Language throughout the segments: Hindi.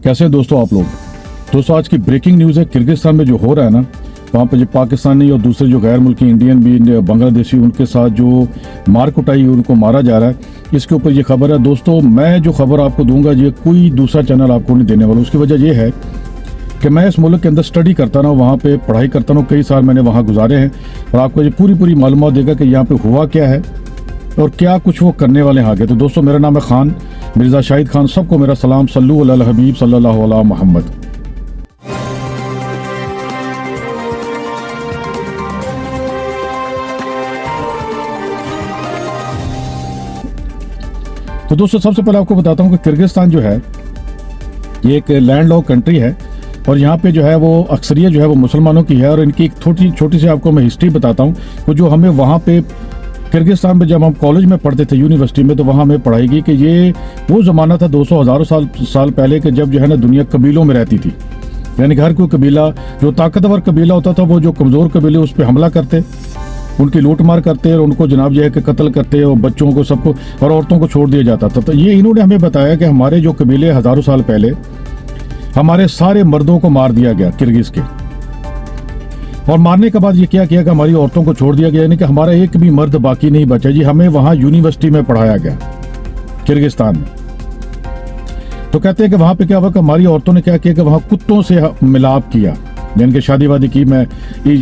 कैसे हैं दोस्तों आप लोग। दोस्तों आज की ब्रेकिंग न्यूज़ है, किर्गिस्तान में जो हो रहा है ना, वहाँ पे जो पाकिस्तानी और दूसरे जो गैर मुल्की इंडियन भी बांग्लादेशी उनके साथ जो मार कुटाई उनको मारा जा रहा है, इसके ऊपर ये खबर है। दोस्तों मैं जो खबर आपको दूंगा ये कोई दूसरा चैनल आपको नहीं देने वाला। उसकी वजह ये है कि मैं इस मुल्क के अंदर स्टडी करता रहा हूँ, वहाँ पे पढ़ाई करता रहा हूँ, कई साल मैंने वहाँ गुजारे हैं और आपको ये पूरी मालूमात देगा कि यहाँ पे हुआ क्या है और क्या कुछ वो करने वाले हैं आगे। तो दोस्तों मेरा नाम है खान मिर्ज़ा शाहिद खान, सबको मेरा सलाम। सल्लु अला हबीब सल्लल्लाहु अलैहि मोहम्मद। तो दोस्तों सबसे पहले आपको बताता हूँ कि किर्गिस्तान जो है ये एक लैंडलॉक कंट्री है और यहाँ पे जो है वो अक्सरियत जो है वो मुसलमानों की है। और इनकी एक छोटी सी आपको मैं हिस्ट्री बताता हूँ कि जो हमें वहाँ पे किर्गिस्तान में जब हम कॉलेज में पढ़ते थे यूनिवर्सिटी में, तो वहाँ हमें पढ़ाएगी कि ये वो ज़माना था 200 हज़ारों साल पहले के, जब जो है ना दुनिया कबीलों में रहती थी। यानी कि हर कोई कबीला, जो ताकतवर कबीला होता था वो जो कमज़ोर कबीले उस पर हमला करते, उनकी लूट मार करते और उनको जनाब जो है कि कत्ल करते और बच्चों को सबको और औरतों को छोड़ दिया जाता था। तो ये इन्होंने हमें बताया कि हमारे जो कबीले हज़ारों साल पहले हमारे सारे मर्दों को मार दिया गया किर्गिज़ के, और मारने के बाद ये क्या किया कि हमारी औरतों को छोड़ दिया गया, यानी कि हमारा एक भी मर्द बाकी नहीं बचा जी। हमें वहाँ यूनिवर्सिटी में पढ़ाया गया किर्गिस्तान में। तो कहते हैं कि वहाँ पे क्या हुआ कि हमारी औरतों ने क्या किया कि वहाँ कुत्तों से मिलाप किया, यानी कि शादी वादी की। मैं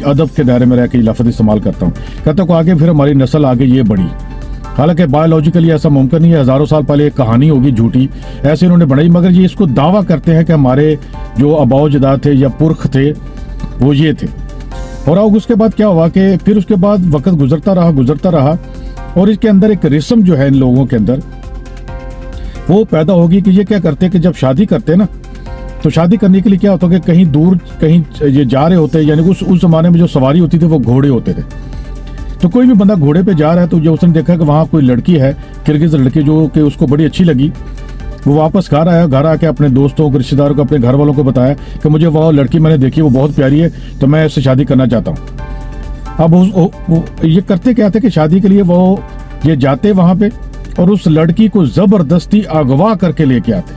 अदब के दायरे में रह के लफ्ज़ इस्तेमाल करता हूँ। कहते को आगे फिर हमारी नस्ल आगे ये बढ़ी। हालांकि बायोलॉजिकली ऐसा मुमकिन नहीं है, हज़ारों साल पहले एक कहानी होगी झूठी, ऐसे इन्होंने बनाई। मगर ये इसको दावा करते हैं कि हमारे जो अबाउजदाद थे या पुरख थे वो ये थे। और अब उसके बाद क्या हुआ कि फिर उसके बाद वक्त गुजरता रहा और इसके अंदर एक रिस्म जो है इन लोगों के अंदर वो पैदा होगी कि ये क्या करते कि जब शादी करते ना, तो शादी करने के लिए क्या होता है कि कहीं दूर कहीं ये जा रहे होते, यानी उस जमाने में जो सवारी होती थी वो घोड़े होते थे। तो कोई भी बंदा घोड़े पे जा रहा है तो जो उसने देखा कि वहाँ कोई लड़की है, किर्गिज़ लड़की, जो कि उसको बड़ी अच्छी लगी, वो वापस घर आया, घर आके अपने दोस्तों को, रिश्तेदारों को, अपने घर वालों को बताया कि मुझे वो लड़की मैंने देखी, वो बहुत प्यारी है, तो मैं इससे शादी करना चाहता हूँ। अब ये करते क्या थे कि शादी के लिए वो ये जाते वहाँ पे और उस लड़की को ज़बरदस्ती अगवा करके लेके आते।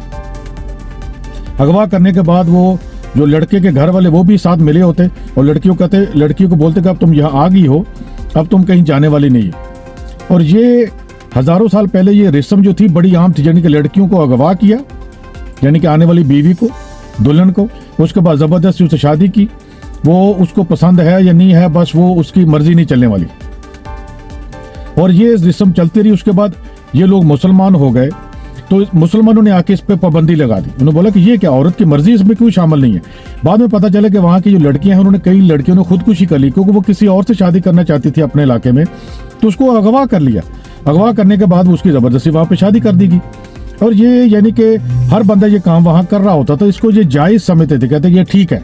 अगवा करने के बाद वो जो लड़के के घर वाले वो भी साथ मिले होते और लड़कियों को बोलते कि अब तुम यहाँ आ गई हो, अब तुम कहीं जाने वाली नहीं है। और ये हज़ारों साल पहले ये रस्म जो थी बड़ी आम थी, यानी कि लड़कियों को अगवा किया, यानी कि आने वाली बीवी को, दुल्हन को, उसके बाद ज़बरदस्ती उससे शादी की। वो उसको पसंद है या नहीं है, बस वो उसकी मर्जी नहीं चलने वाली। और ये रस्म चलती रही। उसके बाद ये लोग मुसलमान हो गए, तो मुसलमानों ने आके इस पर पाबंदी लगा दी। उन्होंने बोला कि ये क्या, औरत की मर्जी इसमें क्यों शामिल नहीं है। बाद में पता चला कि वहाँ की जो लड़कियां हैं उन्होंने, कई लड़कियों ने खुदकुशी कर ली क्योंकि वो किसी और से शादी करना चाहती थी अपने इलाके में, तो उसको अगवा कर लिया। अगवा करने के बाद उसकी ज़बरदस्ती वहाँ पे शादी कर दी गई। और ये यानी कि हर बंदा ये काम वहाँ कर रहा होता, तो इसको ये जायज़ समझते थे, कहते ये ठीक है,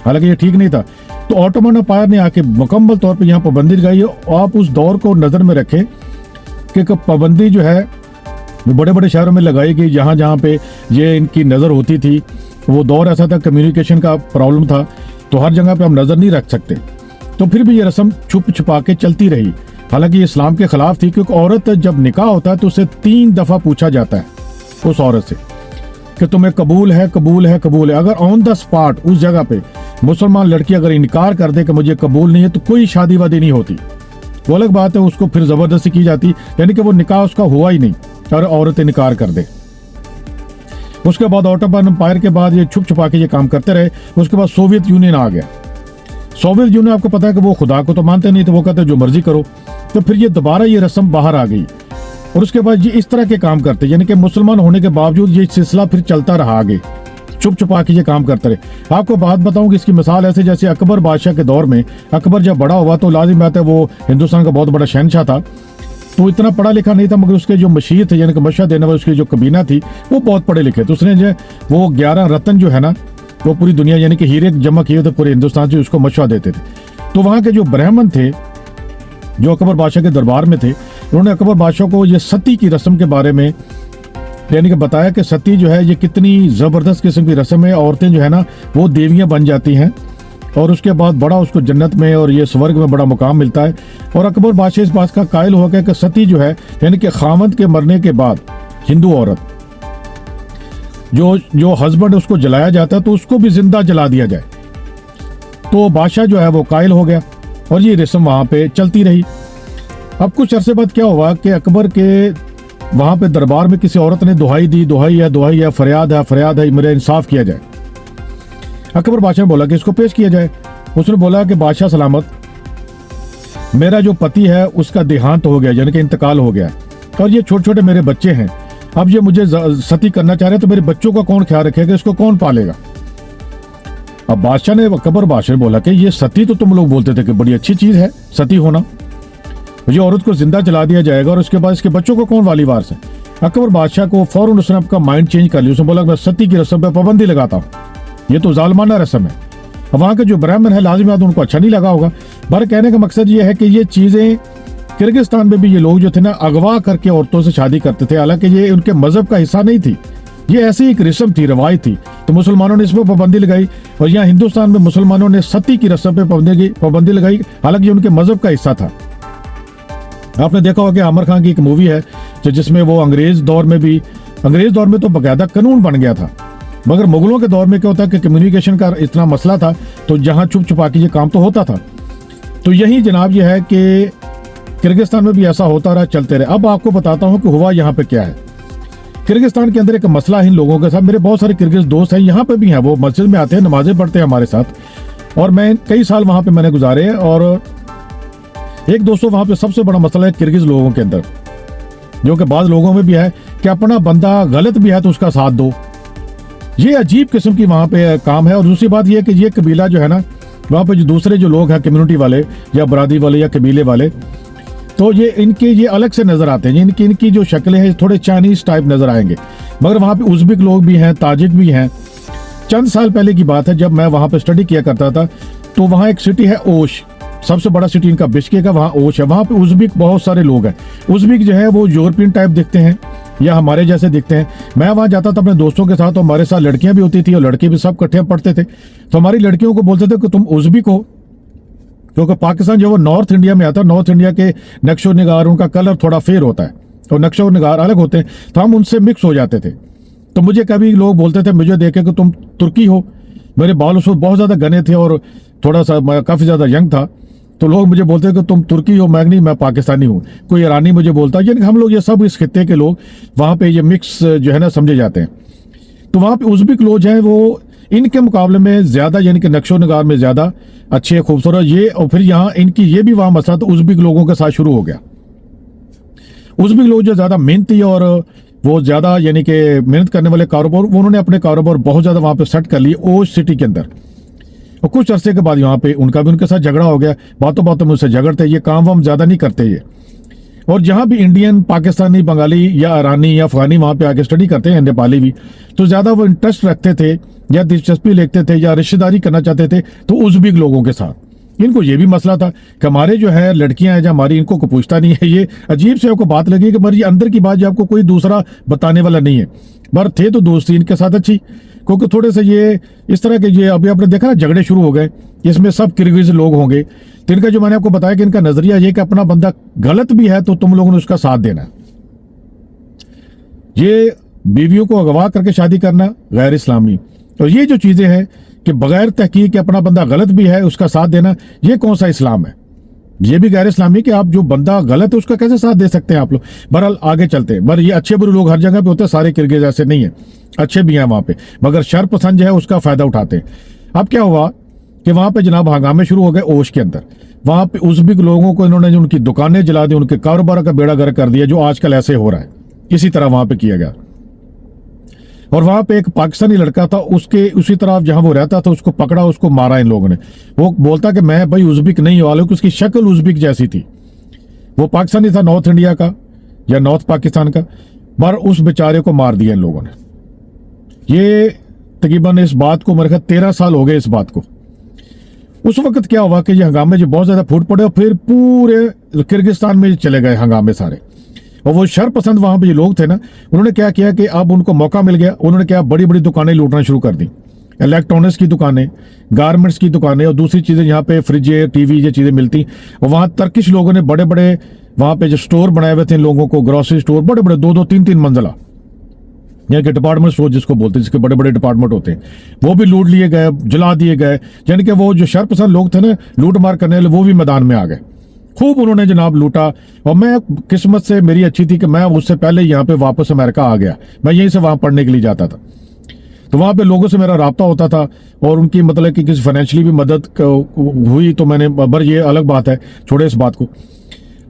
हालांकि ये ठीक नहीं था। तो ऑटोमन एम्पायर ने आके मुकम्मल तौर पे यहाँ पाबंदी लगाई। आप उस दौर को नज़र में रखें कि पाबंदी जो है बड़े बड़े शहरों में लगाई गई, जहाँ पे ये इनकी नज़र होती थी। वो दौर ऐसा था, कम्युनिकेशन का प्रॉब्लम था, तो हर जगह पे हम नज़र नहीं रख सकते। तो फिर भी ये रस्म छुप छुपा के चलती रही। हालांकि ये इस्लाम के खिलाफ थी, क्योंकि औरत जब निकाह होता है तो उसे 3 दफ़ा पूछा जाता है उस औरत से कि तुम्हें कबूल है। अगर ऑन द स्पॉट उस जगह पे मुसलमान लड़की अगर इनकार कर दे कि मुझे कबूल नहीं है, तो कोई शादी वादी नहीं होती। वो अलग बात है, उसको फिर ज़बरदस्ती की जाती, यानी कि वो निकाह उसका हुआ ही नहीं और औरत इनकार कर दे। उसके बाद ऑटोमन एम्पायर के बाद ये छुप छुपा के ये काम करते रहे। उसके बाद सोवियत यूनियन आ गया। सोवियत यूनियन आपको पता है कि वो खुदा को तो मानते नहीं थे, वो कहते जो मर्जी करो। तो फिर ये दोबारा ये रस्म बाहर आ गई और उसके बाद ये इस तरह के काम करते, यानी कि मुसलमान होने के बावजूद ये सिलसिला फिर चलता रहा आगे, छुप छुपा के ये काम करते रहे। आपको बात बताऊं कि इसकी मिसाल ऐसे, जैसे अकबर बादशाह के दौर में, अकबर जब बड़ा हुआ तो लाजिम बात है वो हिंदुस्तान का बहुत बड़ा शहनशाह था, तो इतना पढ़ा लिखा नहीं था, मगर उसके जो मशीर थे, यानी कि मशा देने वाले उसकी जो कबीना थी, वो बहुत पढ़े लिखे। तो उसने जो वो 11 रत्न जो है ना, वो पूरी दुनिया यानी कि हीरे जमा किए थे पूरे हिंदुस्तान से, उसको मशवरा देते थे। तो वहाँ के जो ब्राह्मण थे जो अकबर बादशाह के दरबार में थे, उन्होंने अकबर बादशाह को ये सती की रस्म के बारे में यानी कि बताया कि सती जो है ये कितनी ज़बरदस्त किस्म की रस्म है। औरतें जो है ना वो देवियाँ बन जाती हैं और उसके बाद बड़ा उसको जन्नत में और ये स्वर्ग में बड़ा मुकाम मिलता है। और अकबर बादशाह इस बात का कायल हो गया कि सती जो है यानी कि खामद के मरने के बाद हिंदू औरत जो हस्बैंड उसको जलाया जाता है तो उसको भी जिंदा जला दिया जाए। तो बादशाह जो है वो कायल हो गया और ये रस्म वहां पे चलती रही। अब कुछ अरसे बाद क्या हुआ कि अकबर के वहां पे दरबार में किसी औरत ने दुहाई दी, दुहाई है, फरियाद है, मेरा इंसाफ किया जाए। अकबर बादशाह ने बोला कि इसको पेश किया जाए। उसने बोला कि बादशाह सलामत, मेरा जो पति है उसका देहांत हो गया, यानी कि इंतकाल हो गया, और ये छोटे छोटे मेरे बच्चे हैं। अब ये मुझे सती करना चाह रहे हैं, तो मेरे बच्चों का कौन ख्याल रखेगा, इसको कौन पालेगा। अब अकबर बादशाह ने बोला कि ये सती तो तुम लोग बोलते थे कि बड़ी अच्छी चीज है सती होना, ये औरत को जिंदा जला दिया जाएगा और उसके बाद इसके बच्चों को कौन वाली वारिस है। अकबर बादशाह को फौरन उसने अपना माइंड चेंज कर लिया। उसने बोला मैं सती की रस्म पे पाबंदी लगाता हूँ, ये तो जालमाना रस्म है। अब वहां के जो ब्राह्मण है लाजिमी बात उनको अच्छा नहीं लगा होगा। पर कहने का मकसद ये है कि ये चीजें किर्गिस्तान में भी ये लोग जो थे ना अगवा करके औरतों से शादी करते थे, हालांकि ये उनके मजहब का हिस्सा नहीं थी, ये ऐसी एक रस्म थी, रवायत थी। तो मुसलमानों ने इस पर पाबंदी लगाई और यहाँ हिंदुस्तान में मुसलमानों ने सती की रस्म पे पाबंदी लगाई, हालांकि उनके मजहब का हिस्सा था। आपने देखा होगा कि आमिर खान की एक मूवी है जिसमें वो अंग्रेज दौर में तो बाकायदा कानून बन गया था, मगर मुगलों के दौर में क्या होता है कि कम्युनिकेशन का इतना मसला था, तो जहां छुप छुपा के ये काम तो होता था। तो यही जनाब ये है कि किर्गिस्तान में भी ऐसा होता रहा, चलते रहे। अब आपको बताता हूं कि हुआ यहाँ पे क्या है। किर्गिस्तान के अंदर एक मसला है इन लोगों के साथ। मेरे बहुत सारे किर्गिज दोस्त हैं, यहाँ पे भी हैं, वो मस्जिद में आते हैं, नमाजें पढ़ते हैं हमारे साथ, और मैं कई साल वहां पे मैंने गुजारे। और एक दोस्तों वहां पे सबसे बड़ा मसला है किर्गिज लोगों के अंदर, जो कि बाद लोगों में भी है कि अपना बंदा गलत भी है तो उसका साथ दो। ये अजीब किस्म की वहां पे काम है। और दूसरी बात ये कि ये कबीला जो है ना, वहां पे जो दूसरे जो लोग हैं कम्युनिटी वाले या बरादरी वाले या कबीले वाले, तो ये अलग से नजर आते हैं। इनकी जो शक्लें हैं थोड़े चाइनीज टाइप नजर आएंगे, मगर वहां पे उज़्बेक लोग भी हैं, ताजिक भी हैं। चंद साल पहले की बात है, जब मैं वहां पे स्टडी किया करता था, तो वहां एक सिटी है ओश, सबसे बड़ा सिटी इनका बिश्केक का, वहां ओश है। वहां पे उज़्बेक बहुत सारे लोग हैं। उज़्बेक जो है वो यूरोपियन टाइप दिखते हैं या हमारे जैसे दिखते हैं। मैं वहां जाता था अपने दोस्तों के साथ, तो हमारे साथ लड़कियां भी होती थी और लड़के भी, सब इकट्ठे पढ़ते थे। तो हमारी लड़कियों को बोलते थे कि तुम उज़्बेक हो, क्योंकि पाकिस्तान जो वो नॉर्थ इंडिया में आता है, नॉर्थ इंडिया के नक्शो निगार उनका कलर थोड़ा फेर होता है और नक्शो निगार अलग होते हैं, तो हम उनसे मिक्स हो जाते थे। तो मुझे कभी लोग बोलते थे, मुझे देखे कि तुम तुर्की हो, मेरे बाल उस वक्त बहुत ज्यादा घने थे और थोड़ा सा काफी ज्यादा यंग था, तो लोग मुझे बोलते हैं कि तुम तुर्की हो, मैं नहीं, मैं पाकिस्तानी हूँ। कोई ईरानी मुझे बोलता है, यानी हम लोग ये सब इस खित्ते के लोग वहां पे ये मिक्स जो है ना समझे जाते हैं। तो वहां पे उज़्बेक लोग हैं वो इनके मुकाबले में ज्यादा, यानी कि नक्शो निगार में ज्यादा अच्छे खूबसूरत ये। और फिर यहाँ इनकी ये भी वहां मसला तो उज़्बेक लोगों के साथ शुरू हो गया। उज़्बेक लोग जो ज्यादा मेहनती और वो ज्यादा यानी कि मेहनत करने वाले कारोबार, उन्होंने अपने कारोबार बहुत ज्यादा वहां पे सेट कर लिए ओश सिटी के अंदर। और कुछ अरसे के बाद यहाँ पे उनका भी उनके साथ झगड़ा हो गया, बातों बातों में उससे झगड़ते, ये काम वाम ज्यादा नहीं करते ये। और जहां भी इंडियन, पाकिस्तानी, बंगाली या ईरानी या अफगानी वहां पे आके स्टडी करते हैं, नेपाली भी, तो ज्यादा वो इंटरेस्ट रखते थे या दिलचस्पी लेते थे या रिश्तेदारी करना चाहते थे तो उज़्बेक लोगों के साथ। इनको ये भी मसला था कि हमारे जो है लड़कियां हैं जो हमारी, इनको को पूछता नहीं है। ये अजीब से आपको बात लगी कि मगर ये अंदर की बात जो आपको कोई दूसरा बताने वाला नहीं है। पर थे तो दोस्ती इनके साथ अच्छी, क्योंकि थोड़े से ये इस तरह के, ये अभी आपने देखा ना झगड़े शुरू हो गए, इसमें सब किर्गिज लोग होंगे। तो इनका जो मैंने आपको बताया कि इनका नजरिया ये कि अपना बंदा गलत भी है तो तुम लोगों ने उसका साथ देना। ये बीवियों को अगवा करके शादी करना गैर इस्लामी, और ये जो चीजें हैं कि बगैर तहकीक अपना बंदा गलत भी है उसका साथ देना, ये कौन सा इस्लाम है? ये भी गैर इस्लामी कि आप जो बंदा गलत है उसका कैसे साथ दे सकते हैं आप लोग। बहरहाल आगे चलते हैं। ये अच्छे बुरे लोग हर जगह पे होते हैं, सारे किर्गिज ऐसे नहीं है, अच्छे भी हैं वहां पे, मगर शर पसंद जो है उसका फायदा उठाते हैं। अब क्या हुआ कि वहां पे जनाब हंगामे शुरू हो गए ओश के अंदर। वहां पे उज़्बेक लोगों को इन्होंने उनकी दुकानें जला दी, उनके कारोबार का बेड़ा गर्क कर दिया, जो आजकल ऐसे हो रहा है इसी तरह वहां पे किया गया। और वहां पे एक पाकिस्तानी लड़का था, उसके उसी तरह जहां वो रहता था उसको पकड़ा, उसको मारा इन लोगों ने। वो बोलता कि मैं भाई उज़्बेक नहीं वाले, उसकी शक्ल उज़्बेक जैसी थी। वो पाकिस्तानी था, नॉर्थ इंडिया का या नॉर्थ पाकिस्तान का, पर उस बेचारे को मार दिया इन लोगों ने। ये तकरीबन इस बात को मेरे ख्याल 13 साल हो गए इस बात को। उस वक्त क्या हुआ कि ये हंगामे जो बहुत ज्यादा फूट पड़े और फिर पूरे किर्गिस्तान में चले गए हंगामे सारे। और वो शर पसंद वहां पे जो लोग थे ना, उन्होंने क्या किया कि अब उनको मौका मिल गया, उन्होंने क्या बड़ी बड़ी दुकानें लूटना शुरू कर दी, इलेक्ट्रॉनिक्स की दुकानें, गारमेंट्स की दुकानें और दूसरी चीजें, यहाँ पे फ्रिज, टीवी, ये चीजें मिलती। और वहां तर्किश लोगों ने बड़े बड़े वहां पे जो स्टोर बनाए हुए थे लोगों को, ग्रोसरी स्टोर, बड़े बड़े 2-2, 3-3 मंजिला, यानी कि डिपार्टमेंट स्टोर जिसको बोलते हैं, जिसके बड़े बड़े डिपार्टमेंट होते हैं, वो भी लूट लिए गए, जला दिए गए। यानी कि वो जो शरपसंद लोग थे ना लूट मार करने वाले, वो भी मैदान में आ गए। खूब उन्होंने जनाब लूटा। और मैं किस्मत से मेरी अच्छी थी कि मैं उससे पहले यहाँ पे वापस अमेरिका आ गया। मैं यहीं से वहाँ पढ़ने के लिए जाता था, तो वहाँ पे लोगों से मेरा राब्ता होता था और उनकी मतलब कि किसी फाइनेंशियली भी मदद हुई तो मैंने, बर ये अलग बात है, छोड़े इस बात को।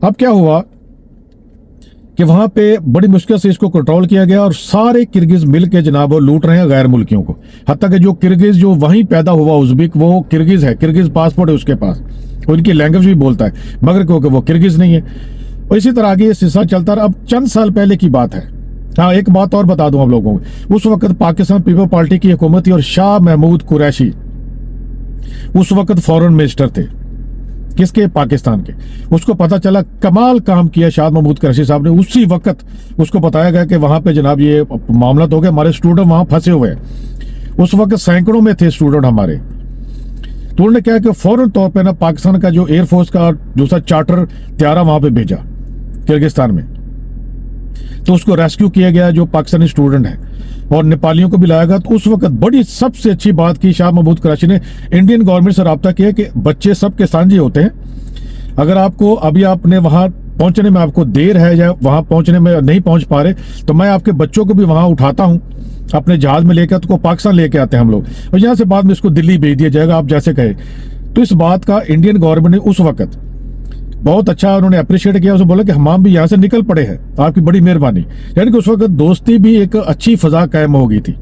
अब क्या हुआ कि वहां पे बड़ी मुश्किल से इसको कंट्रोल किया गया और सारे किर्गिज मिल के जनाब वो लूट रहे हैं गैर मुल्कियों को। हत्ता कि जो किर्गिज जो वहीं पैदा हुआ उज़्बेक, वो किर्गिज है, किर्गिज पासपोर्ट है उसके पास, उनकी लैंग्वेज भी बोलता है, मगर क्योंकि वो किर्गिज नहीं है। और इसी तरह आगे ये सिलसिला चलता रहा। अब चंद साल पहले की बात है। हाँ, एक बात और बता दूं आप लोगों को, उस वक्त पाकिस्तान पीपल पार्टी की हुकूमत थी और शाह महमूद कुरैशी उस वक्त फॉरेन मिनिस्टर थे। किसके? पाकिस्तान के। उसको पता चला, कमाल काम किया शाह महमूद कुरैशी साहब ने। उसी वक्त उसको बताया गया कि वहां पे जनाब ये मामला तो हो गया, हमारे स्टूडेंट वहां फंसे हुए हैं। उस वक्त सैकड़ों में थे स्टूडेंट हमारे। तो उन्होंने क्या कि फौरन तौर पे ना पाकिस्तान का जो एयरफोर्स का दूसरा चार्टर त्यारा वहां पे भेजा किर्गिस्तान में, तो उसको रेस्क्यू किया गया जो पाकिस्तानी स्टूडेंट है, और नेपालियों को भी लाया गया। तो उस वक्त बड़ी सबसे अच्छी बात की शाह महमूद कुरैशी ने, इंडियन गवर्नमेंट से रब्ता किया कि बच्चे सबके साझे होते हैं, अगर आपको अभी आपने वहां पहुंचने में आपको देर है या वहां पहुंचने में नहीं पहुंच पा रहे, तो मैं आपके बच्चों को भी वहां उठाता हूं अपने जहाज में लेकर, तो पाकिस्तान लेके आते हैं हम लोग, और यहां से बाद में इसको दिल्ली भेज दिया जाएगा, आप जैसे कहे। तो इस बात का इंडियन गवर्नमेंट ने उस वक्त बहुत अच्छा उन्होंने अप्रिशिएट किया। उसने बोला कि हम भी यहाँ से निकल पड़े हैं, आपकी बड़ी मेहरबानी। यानी कि उस वक्त दोस्ती भी एक अच्छी फजा कायम हो गई थी।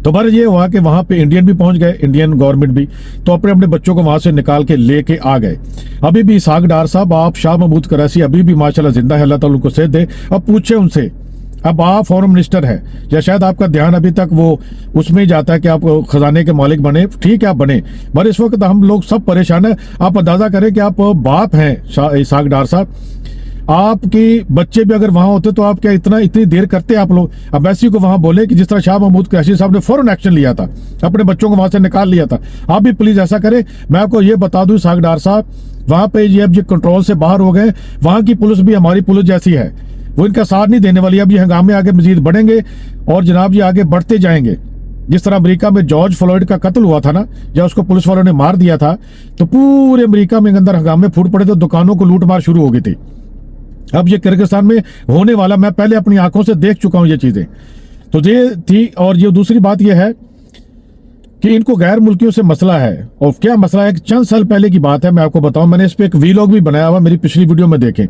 तो बार ये हुआ कि वहां पे इंडियन भी पहुंच गए, इंडियन गवर्नमेंट भी, तो अपने अपने बच्चों को वहां से निकाल के लेके आ गए। अभी भी इसहाक डार साहब, आप शाह महमूद कुरैशी अभी भी माशाल्लाह जिंदा है, अल्लाह ताला उनको सेहत दे। अब पूछे उनसे, अब आप फॉरेन मिनिस्टर है, या शायद आपका ध्यान अभी तक वो उसमें ही जाता है कि आप खजाने के मालिक बने, ठीक है आप बने, पर इस वक्त हम लोग सब परेशान है। आप अंदाजा करें कि आप बाप हैं इसहाक डार साहब, आपके बच्चे भी अगर वहां होते तो आप क्या इतनी देर करते आप लोग? अब ऐसी को वहां बोले कि जिस तरह शाह महमूद कुरैशी साहब ने फौरन एक्शन लिया था, अपने बच्चों को वहां से निकाल लिया था, आप भी प्लीज ऐसा करें। मैं आपको ये बता दूं इसहाक डार साहब, वहां पे ये अब कंट्रोल से बाहर हो गए, वहां की पुलिस भी हमारी पुलिस जैसी है, वो इनका साथ नहीं देने वाली। अब ये हंगामे आगे मजीद बढ़ेंगे और जनाब ये आगे बढ़ते जाएंगे। जिस तरह अमेरिका में जॉर्ज फ्लॉयड का कत्ल हुआ था ना, या उसको पुलिस वालों ने मार दिया था, तो पूरे अमेरिका में अंदर हंगामे फूट पड़े, तो दुकानों को लूट मार शुरू हो गई थी। अब ये किर्गिस्तान में होने वाला, मैं पहले अपनी आंखों से देख चुका हूं ये चीजें, तो ये थी। और ये दूसरी बात यह है कि इनको गैर मुल्कियों से मसला है। और क्या मसला है कि चंद साल पहले की बात है, मैं आपको बताऊं, मैंने इस पे एक वीलॉग भी बनाया हुआ, मेरी पिछली वीडियो में देखें।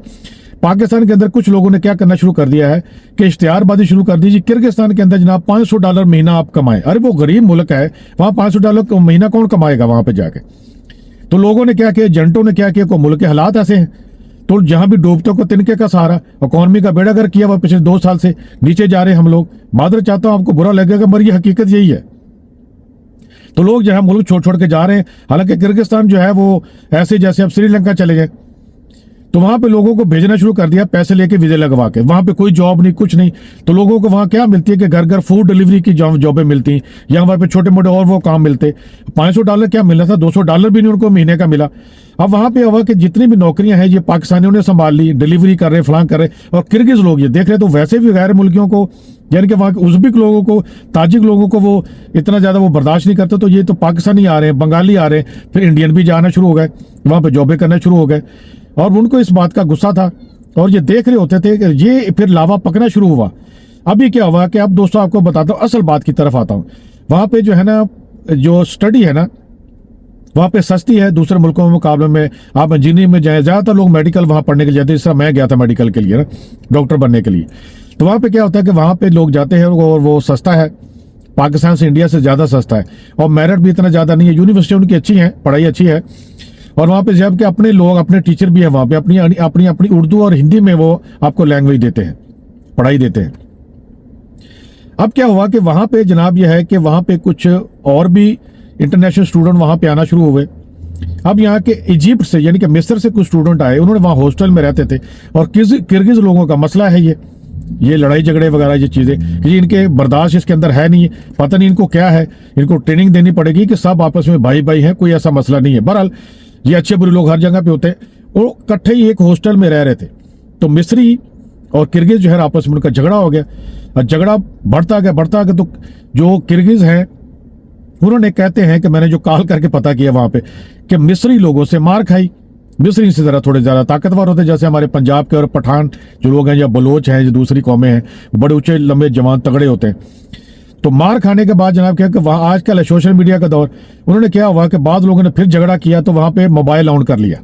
पाकिस्तान के अंदर कुछ लोगों ने क्या करना शुरू कर दिया है कि इश्तिहारबाजी शुरू कर दीजिए, किर्गिस्तान के अंदर जनाब $500 महीना आप कमाएं। अरे वो गरीब मुल्क है, वहां $500 महीना कौन कमाएगा वहां पे जाके? तो लोगों ने क्या किया, एजेंटों ने क्या किया, को मुल्क के हालात ऐसे हैं, तो जहां भी डूबते को तिनके का सहारा, इकॉनमी का बेड़ा गर्क किया हुआ पिछले 2 साल से नीचे जा रहे हैं हम लोग। मादर चाहता हूं आपको बुरा लगेगा, मगर ये हकीकत यही है। तो लोग जो है मुल्क छोड़ छोड़ के जा रहे हैं। हालांकि किर्गिस्तान जो है वो ऐसे जैसे अब श्रीलंका चले गए, तो वहां पे लोगों को भेजना शुरू कर दिया, पैसे लेके वीजे लगवा के। वहां पे कोई जॉब नहीं, कुछ नहीं, तो लोगों को वहां क्या मिलती है कि घर घर फूड डिलीवरी की जॉबें मिलती, या वहां पे छोटे मोटे और वो काम मिलते। $500 क्या मिलना था, $200 भी नहीं उनको महीने का मिला। अब वहां पे हुआ कि जितनी भी नौकरियां हैं ये पाकिस्तानियों ने संभाल ली, डिलीवरी कर रहे, फलां कर रहे, और किर्गिज लोग ये देख रहे, तो वैसे भी गैर मुल्कियों को, यानी कि वहां के उज़्बेक लोगों को, ताजिक लोगों को वो इतना ज्यादा वो बर्दाश्त नहीं करते। तो ये तो पाकिस्तानी आ रहे हैं, बंगाली आ रहे हैं, फिर इंडियन भी जाना शुरू हो गए, वहां पे जॉबें करना शुरू हो गए, और उनको इस बात का गुस्सा था, और ये देख रहे होते थे कि ये फिर लावा पकना शुरू हुआ। अभी क्या हुआ कि अब दोस्तों आपको बताता हूँ, असल बात की तरफ आता हूँ। वहां पे जो है ना, जो स्टडी है ना, वहां पे सस्ती है दूसरे मुल्कों के मुकाबले में। आप इंजीनियरिंग में जाए, ज्यादातर लोग मेडिकल वहां पढ़ने के लिए जाते हैं, जिस तरह मैं गया था मेडिकल के लिए ना, डॉक्टर बनने के लिए। तो वहां पे क्या होता है कि वहां पे लोग जाते हैं और वो सस्ता है, पाकिस्तान से, इंडिया से ज्यादा सस्ता है, और मेरिट भी इतना ज्यादा नहीं है। यूनिवर्सिटी उनकी अच्छी है, पढ़ाई अच्छी है, और वहां पे जब के अपने लोग, अपने टीचर भी है वहां पे, अपनी उर्दू और हिंदी में वो आपको लैंग्वेज देते हैं, पढ़ाई देते हैं। अब क्या हुआ कि वहां पे जनाब यह है कि वहां पे कुछ और भी इंटरनेशनल स्टूडेंट वहां पे आना शुरू हुए। अब यहाँ के इजिप्ट से, यानी कि मिस्र से कुछ स्टूडेंट आए, उन्होंने वहां हॉस्टल में रहते थे, और किर्गिज लोगों का मसला है ये लड़ाई झगड़े वगैरह ये चीजें, कि इनके बर्दाश्त इसके अंदर है नहीं, पता नहीं इनको क्या है, इनको ट्रेनिंग देनी पड़ेगी कि सब आपस में भाई भाई हैं, कोई ऐसा मसला नहीं है। बहरहाल ये अच्छे बुरे लोग हर जगह पे होते हैं, वो इकट्ठे ही एक हॉस्टल में रह रहे थे। तो मिस्री और किर्गिज जो है आपस में उनका झगड़ा हो गया। और झगड़ा बढ़ता गया तो जो किर्गिज हैं उन्होंने कहते हैं कि मैंने जो कॉल करके पता किया वहां पे कि मिस्री लोगों से मार खाई। मिस्री इसी तरह थोड़े ज्यादा ताकतवर होते हैं, जैसे हमारे पंजाब के और पठान जो लोग हैं या बलोच हैं जो दूसरी कौमें हैं, बड़े ऊंचे लंबे जवान तगड़े होते हैं। तो मार खाने के बाद जनाब क्या कि वहां आजकल है सोशल मीडिया का दौर, उन्होंने क्या हुआ कि बाद लोगों ने फिर झगड़ा किया तो वहां पे मोबाइल ऑन कर लिया,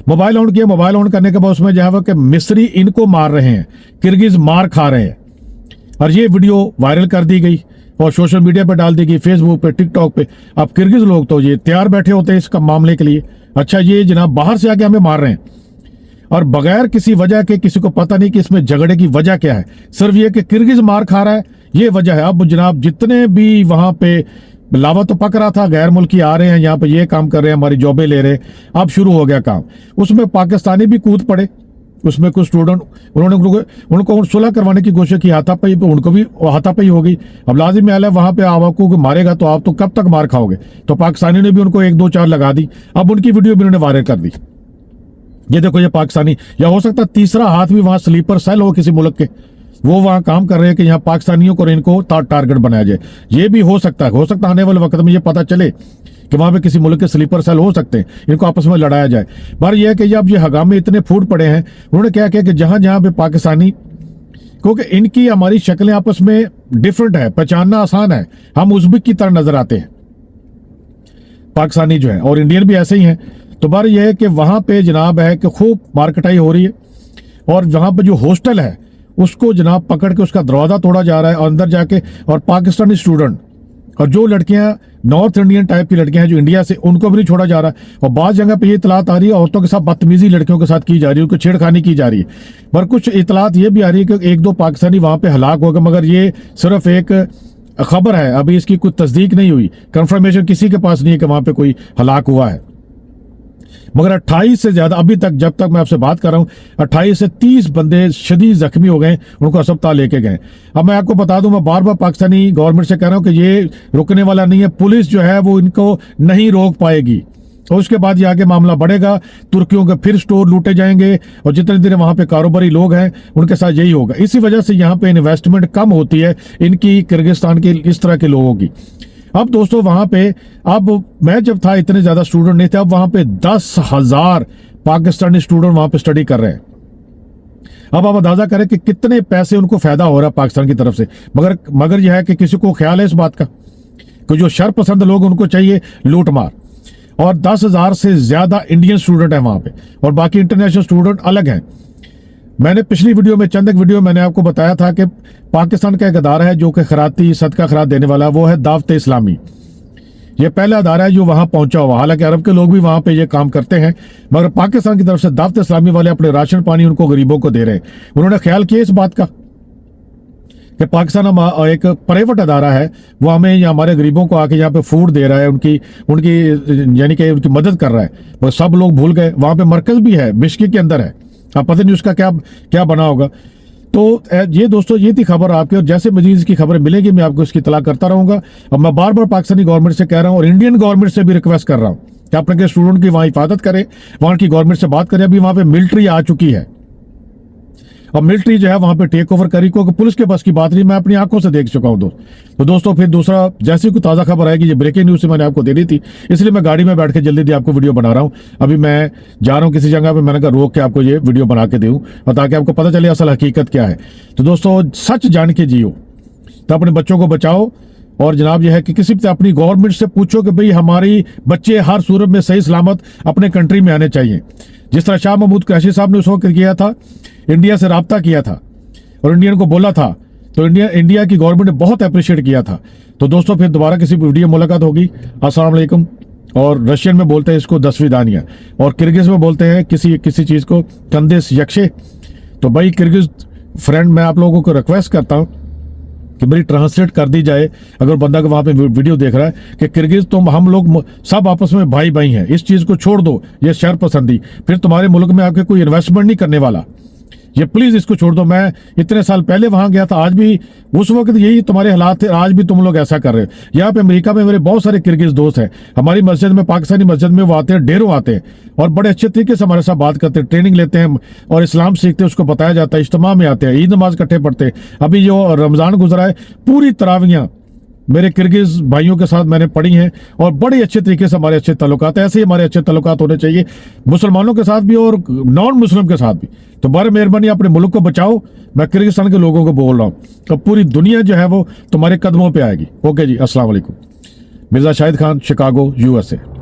मोबाइल ऑन किया। मोबाइल ऑन करने के बाद उसमें जो है कि मिस्री इनको मार रहे हैं, किर्गिज मार खा रहे हैं, और ये वीडियो वायरल कर दी गई और सोशल मीडिया पे डाल दी गई, फेसबुक पे, टिकटॉक पे। अब किर्गिज लोग तो ये तैयार बैठे होते हैं इसका मामले के लिए, अच्छा ये जनाब बाहर से आके हमें मार रहे हैं और बगैर किसी वजह के, किसी को पता नहीं कि इसमें झगड़े की वजह क्या है, सिर्फ ये कि किर्गिज मार खा रहा है, ये वजह है। अब जनाब जितने भी वहां पे लावा तो पक रहा था, गैर मुल्की आ रहे हैं यहाँ पे, ये काम कर रहे हैं, हमारी जॉबें ले रहे हैं, अब शुरू हो गया काम। उसमें पाकिस्तानी भी कूद पड़े, उसमें कुछ स्टूडेंट उन्होंने उनको सुलह करवाने की कोशिश की, हाथापाई पे उनको भी हाथापाई हो गई। अब लाजिम है वहां पे आपको मारेगा तो आप तो कब तक मार खाओगे, तो पाकिस्तानी ने भी उनको 1 2 4 लगा दी। अब उनकी वीडियो भी उन्होंने वायरल कर दी, ये देखो ये पाकिस्तानी, या हो सकता है तीसरा हाथ भी वहां स्लीपर सेल हो किसी मुल्क के, वो वहां काम कर रहे हैं कि यहाँ पाकिस्तानियों को इनको टारगेट बनाया जाए। ये भी हो सकता है आने वाले वक्त में ये पता चले कि वहां पे किसी मुल्क के स्लीपर सेल हो सकते हैं, इनको आपस में लड़ाया जाए। पर यह है कि अब ये हगामे इतने फूट पड़े हैं, उन्होंने क्या किया कि जहां जहां पे पाकिस्तानी, क्योंकि इनकी हमारी शक्लें आपस में डिफरेंट है, पहचानना आसान है, हम उज़्बेक की तरह नजर आते हैं पाकिस्तानी जो है, और इंडियन भी ऐसे ही हैं। तो बार यह है कि वहां पे जनाब है कि खूब मार्केटाई हो रही है, और वहां पे जो हॉस्टल है उसको जनाब पकड़ के उसका दरवाजा तोड़ा जा रहा है, और अंदर जाके और पाकिस्तानी स्टूडेंट और जो लड़कियां नॉर्थ इंडियन टाइप की लड़कियां हैं जो इंडिया से, उनको भी नहीं छोड़ा जा रहा है। और बाज़ जगह पे ये इतलात आ रही है औरतों के साथ बदतमीजी लड़कियों के साथ की जा रही है, उनको छेड़खानी की जा रही है। पर कुछ इतलात ये भी आ रही है कि 1 2 पाकिस्तानी वहां पे हलाक हो गए, मगर ये सिर्फ एक खबर है, अभी इसकी कुछ तस्दीक नहीं हुई, कंफर्मेशन किसी के पास नहीं है कि वहां पे कोई हलाक हुआ है। मगर 28 से ज्यादा अभी तक, जब तक मैं आपसे बात कर रहा हूं, 28 से 30 बंदे शदीद जख्मी हो गए, उनको अस्पताल लेके गए। अब मैं आपको बता दूं, मैं बार बार पाकिस्तानी गवर्नमेंट से कह रहा हूं कि ये रुकने वाला नहीं है, पुलिस जो है वो इनको नहीं रोक पाएगी, और उसके बाद ये आगे मामला बढ़ेगा, तुर्कियों के फिर स्टोर लूटे जाएंगे, और जितने दिन वहां पे कारोबारी लोग हैं उनके साथ यही होगा। इसी वजह से यहाँ पे इन्वेस्टमेंट कम होती है इनकी, किर्गिस्तान के इस तरह के लोगों की। अब दोस्तों वहां पे, अब मैं जब था इतने ज्यादा स्टूडेंट नहीं थे, अब वहां पे 10,000 पाकिस्तानी स्टूडेंट वहां पे स्टडी कर रहे हैं। अब आप अंदाजा करें कि कितने पैसे उनको फायदा हो रहा है पाकिस्तान की तरफ से। मगर यह है कि किसी को ख्याल है इस बात का कि जो शर पसंद लोग उनको चाहिए लूट मार, और 10,000 से ज्यादा इंडियन स्टूडेंट है वहां पे, और बाकी इंटरनेशनल स्टूडेंट अलग हैं। मैंने पिछली वीडियो में, चंद एक वीडियो मैंने आपको बताया था कि पाकिस्तान का एक अदारा है जो कि खैराती सदका खैरात देने वाला, वो है दावत इस्लामी। ये पहला अदारा है जो वहां पहुंचा हुआ, हालांकि अरब के लोग भी वहां पे ये काम करते हैं, मगर पाकिस्तान की तरफ से दावत इस्लामी वाले अपने राशन पानी उनको गरीबों को दे रहे हैं। उन्होंने ख्याल किया इस बात का कि पाकिस्तान एक प्राइवेट अदारा है, वो हमें या हमारे गरीबों को आके यहाँ पे फूड दे रहा है, उनकी यानी कि उनकी मदद कर रहा है। वो सब लोग भूल गए, वहां पे मरकज भी है, बिश्केक के अंदर है, आप पता नहीं उसका क्या बना होगा। तो ये दोस्तों ये थी खबर आपकी, और जैसे मजीद इसकी खबरें मिलेगी मैं आपको इसकी इतला करता रहूंगा। अब मैं बार बार पाकिस्तानी गवर्नमेंट से कह रहा हूँ और इंडियन गवर्नमेंट से भी रिक्वेस्ट कर रहा हूँ कि अपने स्टूडेंट की वहां हिफाजत करें, वहां की गवर्नमेंट से बात करें। अभी वहां पे मिलिट्री आ चुकी है, और मिलिट्री जो है वहां पे टेक ओवर करी, क्योंकि पुलिस के पास की बात नहीं, मैं अपनी आंखों से देख चुका हूं। तो दोस्तों फिर दूसरा, जैसी कोई ताज़ा खबर आएगी, ये ब्रेकिंग न्यूज़ से मैंने आपको देनी थी, इसलिए मैं गाड़ी में बैठ के जल्दी आपको वीडियो बना रहा हूं। अभी मैं जा रहा हूं किसी जगह पे, मैंने कहा रोक के आपको ये वीडियो बना के दूं, और ताकि आपको पता चले असल हकीकत क्या है। तो दोस्तों सच जान के जियो, तो अपने बच्चों को बचाओ, और जनाब यह है कि किसी भी अपनी गवर्नमेंट से पूछो कि भाई हमारी बच्चे हर सूरत में सही सलामत अपने कंट्री में आने चाहिए। जिस तरह शाह महमूद कुरैशी साहब ने उस वक्त किया था, इंडिया से रब्ता किया था और इंडियन को बोला था, तो इंडिया की गवर्नमेंट ने बहुत अप्रिशिएट किया था। तो दोस्तों फिर दोबारा किसी वीडियो मुलाकात होगी। अस्सलाम वालेकुम। और रशियन में बोलते हैं इसको दसविदानिया, और किर्गिज में बोलते हैं किसी चीज को कंदेस यक्षे। तो भाई किर्गिज फ्रेंड, मैं आप लोगों को रिक्वेस्ट करता हूं कि मेरी ट्रांसलेट कर दी जाए, अगर बंदा को वहां पे वीडियो देख रहा है, कि किर्गिज तुम हम लोग सब आपस में भाई भाई हैं, इस चीज को छोड़ दो, ये शर पसंदी, फिर तुम्हारे मुल्क में आके कोई इन्वेस्टमेंट नहीं करने वाला। ये प्लीज इसको छोड़ दो। मैं इतने साल पहले वहां गया था, आज भी उस वक्त यही तुम्हारे हालात थे, आज भी तुम लोग ऐसा कर रहे हो। यहाँ पे अमेरिका में मेरे बहुत सारे किर्गिज दोस्त हैं, हमारी मस्जिद में, पाकिस्तानी मस्जिद में वो आते हैं, ढेरों आते हैं और बड़े अच्छे तरीके से हमारे साथ बात करते हैं, ट्रेनिंग लेते हैं और इस्लाम सीखते हैं, उसको बताया जाता है, इज्तिमा में आते हैं, ईद नमाज इकट्ठे पढ़ते हैं। अभी जो रमजान गुजरा है, पूरी तरावियां मेरे किर्गिज भाइयों के साथ मैंने पढ़ी हैं और बड़े अच्छे तरीके से हमारे अच्छे ताल्लुकात हैं। ऐसे ही हमारे अच्छे ताल्लुकात होने चाहिए मुसलमानों के साथ भी और नॉन मुस्लिम के साथ भी। तो बड़ी मेहरबानी, अपने मुल्क को बचाओ। मैं किर्गिस्तान के लोगों को बोल रहा हूँ, तो पूरी दुनिया जो है वो तुम्हारे कदमों पे आएगी। ओके जी, अस्सलाम वालेकुम। Mirza Shahid Khan, Chicago, USA।